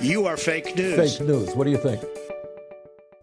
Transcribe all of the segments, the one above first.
You are fake news. Fake news. What do you think?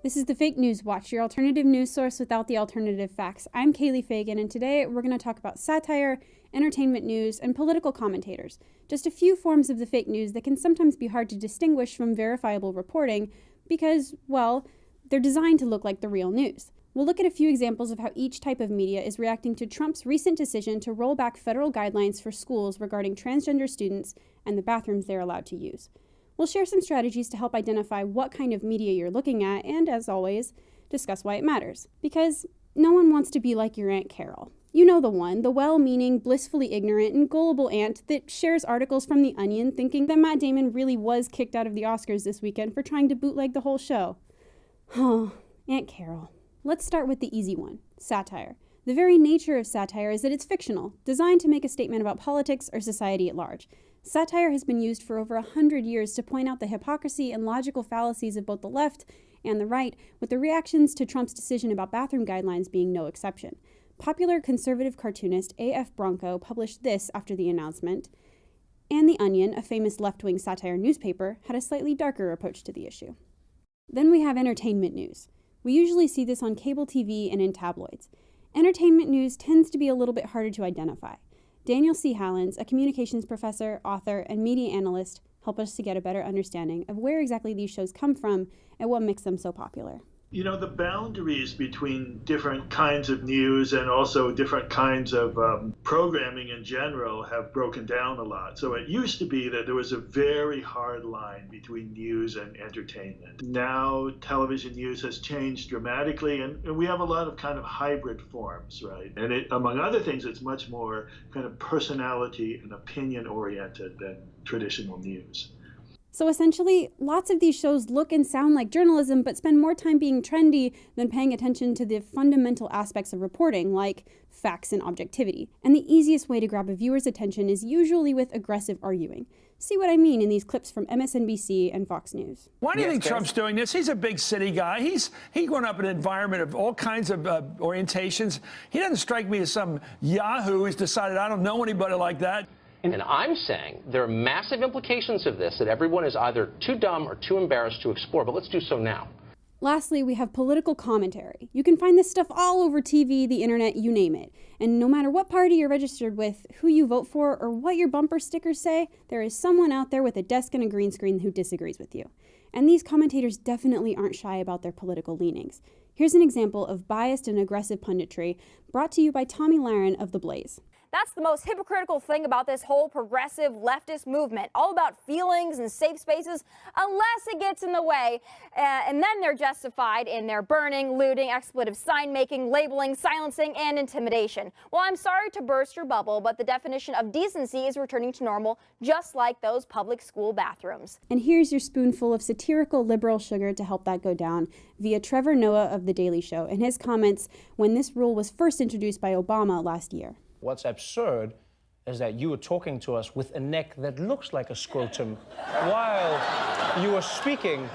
This is the Fake News Watch, your alternative news source without the alternative facts. I'm Kaylee Fagan, and today we're going to talk about satire, entertainment news, and political commentators. Just a few forms of the fake news that can sometimes be hard to distinguish from verifiable reporting because, well, they're designed to look like the real news. We'll look at a few examples of how each type of media is reacting to Trump's recent decision to roll back federal guidelines for schools regarding transgender students and the bathrooms they're allowed to use. We'll share some strategies to help identify what kind of media you're looking at and, as always, discuss why it matters. Because no one wants to be like your Aunt Carol. You know the one, the well-meaning, blissfully ignorant, and gullible aunt that shares articles from The Onion thinking that Matt Damon really was kicked out of the Oscars this weekend for trying to bootleg the whole show. Oh, Aunt Carol. Let's start with the easy one, satire. The very nature of satire is that it's fictional, designed to make a statement about politics or society at large. Satire has been used for over 100 years to point out the hypocrisy and logical fallacies of both the left and the right, with the reactions to Trump's decision about bathroom guidelines being no exception. Popular conservative cartoonist A.F. Bronco published this after the announcement, and The Onion, a famous left-wing satire newspaper, had a slightly darker approach to the issue. Then we have entertainment news. We usually see this on cable TV and in tabloids. Entertainment news tends to be a little bit harder to identify. Daniel C. Hallin, a communications professor, author, and media analyst, help us to get a better understanding of where exactly these shows come from and what makes them so popular. You know, the boundaries between different kinds of news and also different kinds of programming in general have broken down a lot. So it used to be that there was a very hard line between news and entertainment. Now television news has changed dramatically, and we have a lot of kind of hybrid forms, right? And among other things, it's much more kind of personality and opinion oriented than traditional news. So essentially, lots of these shows look and sound like journalism, but spend more time being trendy than paying attention to the fundamental aspects of reporting, like facts and objectivity. And the easiest way to grab a viewer's attention is usually with aggressive arguing. See what I mean in these clips from MSNBC and Fox News. Why do you think Trump's doing this? He's a big city guy. He's grown up in an environment of all kinds of orientations. He doesn't strike me as some yahoo who's decided, I don't know anybody like that. And I'm saying there are massive implications of this that everyone is either too dumb or too embarrassed to explore, but let's do so now. Lastly, we have political commentary. You can find this stuff all over TV, the internet, you name it. And no matter what party you're registered with, who you vote for, or what your bumper stickers say, there is someone out there with a desk and a green screen who disagrees with you. And these commentators definitely aren't shy about their political leanings. Here's an example of biased and aggressive punditry brought to you by Tommy Lahren of The Blaze. That's the most hypocritical thing about this whole progressive leftist movement, all about feelings and safe spaces, unless it gets in the way, and then they're justified in their burning, looting, expletive sign-making, labeling, silencing, and intimidation. Well, I'm sorry to burst your bubble, but the definition of decency is returning to normal, just like those public school bathrooms. And here's your spoonful of satirical liberal sugar to help that go down via Trevor Noah of The Daily Show and his comments when this rule was first introduced by Obama last year. What's absurd is that you are talking to us with a neck that looks like a scrotum while you are speaking.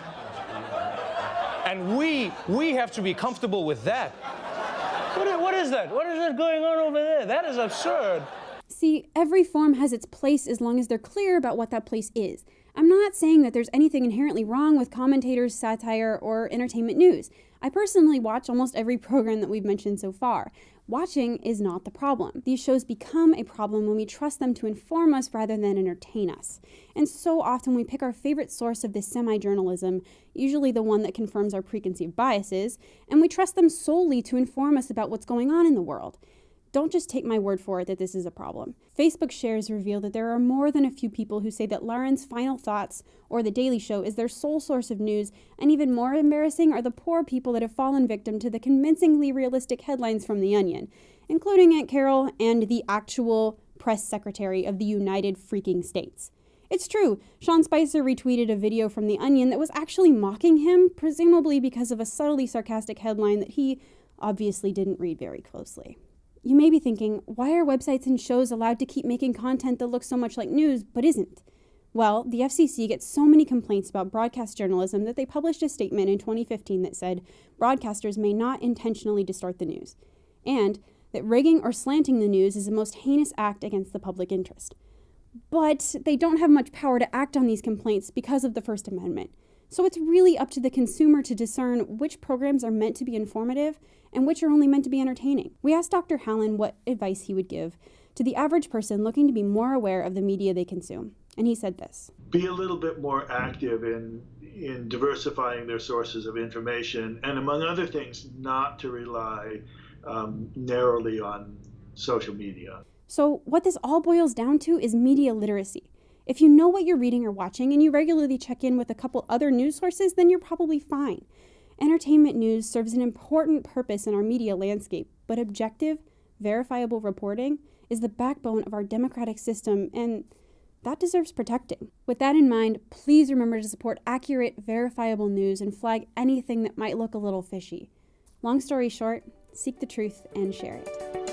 And we have to be comfortable with that. What is that? What is that going on over there? That is absurd. See, every form has its place as long as they're clear about what that place is. I'm not saying that there's anything inherently wrong with commentators, satire, or entertainment news. I personally watch almost every program that we've mentioned so far. Watching is not the problem. These shows become a problem when we trust them to inform us rather than entertain us. And so often we pick our favorite source of this semi-journalism, usually the one that confirms our preconceived biases, and we trust them solely to inform us about what's going on in the world. Don't just take my word for it that this is a problem. Facebook shares reveal that there are more than a few people who say that Lahren's Final Thoughts or The Daily Show is their sole source of news, and even more embarrassing are the poor people that have fallen victim to the convincingly realistic headlines from The Onion, including Aunt Carol and the actual press secretary of the United Freaking States. It's true, Sean Spicer retweeted a video from The Onion that was actually mocking him, presumably because of a subtly sarcastic headline that he obviously didn't read very closely. You may be thinking, why are websites and shows allowed to keep making content that looks so much like news, but isn't? Well, the FCC gets so many complaints about broadcast journalism that they published a statement in 2015 that said broadcasters may not intentionally distort the news, and that rigging or slanting the news is the most heinous act against the public interest. but they don't have much power to act on these complaints because of the First Amendment. So it's really up to the consumer to discern which programs are meant to be informative and which are only meant to be entertaining. We asked Dr. Hallin what advice he would give to the average person looking to be more aware of the media they consume. And he said this: be a little bit more active in diversifying their sources of information, and among other things, not to rely narrowly on social media. So what this all boils down to is media literacy. If you know what you're reading or watching and you regularly check in with a couple other news sources, then you're probably fine. Entertainment news serves an important purpose in our media landscape, but objective, verifiable reporting is the backbone of our democratic system, and that deserves protecting. With that in mind, please remember to support accurate, verifiable news and flag anything that might look a little fishy. Long story short, seek the truth and share it.